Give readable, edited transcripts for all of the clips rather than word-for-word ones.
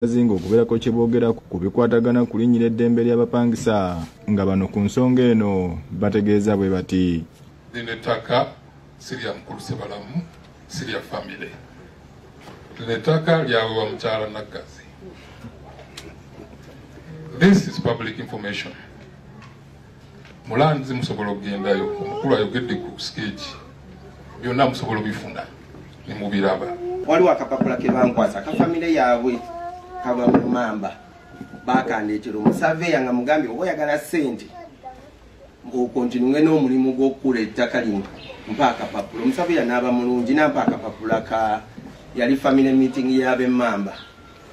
zingo okubeerako kye boogera ku bikwatagana ku linnyira eddembe ly'abapangisa nga bano ku nsonga eno bategeeza bwe bati. Lino ettaka si lya mukulu Sebalamu, si lya famire. Lino ettaka lyaweebwa mukyala Naggazi. This is public information. Mulanzi musobola okugendayo, omukulu ayogedde ku stage. Byonna musobola obifuna ne mubiraba. Waliwo akapapula ke bankwasa ka famire yaabwe kaba mu mamba bakandeetera omusaveya nga mugambye oba oyagala ssente okontinue n'omulimu gw'okukula ettaka lino mpa akapapula. Omusaveya n'aba mulungi nampa akapapula ka yali family meeting y'ab'emmamba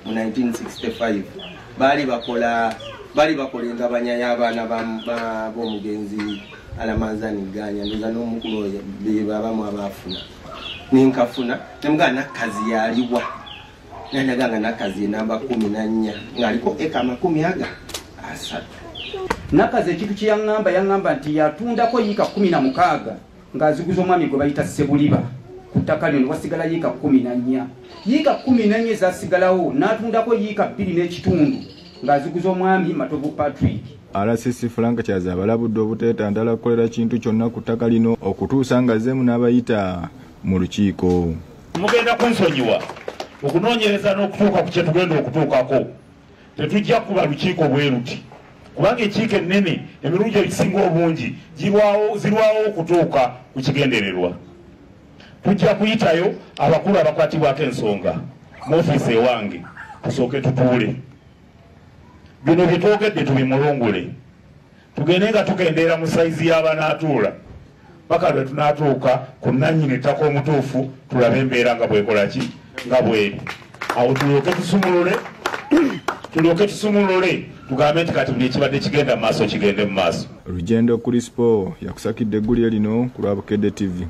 mu 1965 baali bakola engabanya y'abaana b'omugenzi Alamanzani Ganya ndoza n'omukulu oyo bebabamu abaafuna ninkafuna nemugana Nakkazi yaliwa nandaganga Nakkazi namba 14 ngaliko eka 10 asatu. Nakkazi ekintu kye yangamba nti yatundako yiika 16 ng'aziguza omwami gwe bayita Sebuliba ku ttaka lino wasigala yiika 14. Yiika 14 zasigalawo n'atundako yiika 2 n'ekitundu ng'aziguza omwami Matovu Patrick. RCC Frank Kyaza abalabudde obuteetandala kukolera kintu kyonna ku ttaka lino okutuusa nga zeemu n'abayita mu lukiiko. Mugenda kunsonyiwa okunoonyereza n'okutuuka ku kye tugenda okutuukako tetujja kuba lukiiko bwe luti kubanga ekiiko ennene emirundi ebisinga obungi zirwawo okutuuka ku kigendererwa. Tujja kuyitayo abakulu abakwatibwako ensonga mu ofiisi ewange tusooke tutuule bino bye twogedde tubimulungule tugende nga tukendeera mu sayizi y'abanaatuula paka lwe tunaatuuka ku nannyini ettaka omutuufu tulabe embeera nga bwekola ki nga bweri awo tulyoke tusumulule tugambe nti kati buli ekibadde kigenda mu maaso kigende mu maaso. Rugendo Crispo yakusakidde eggulire lino ku lwa Bukedde TV.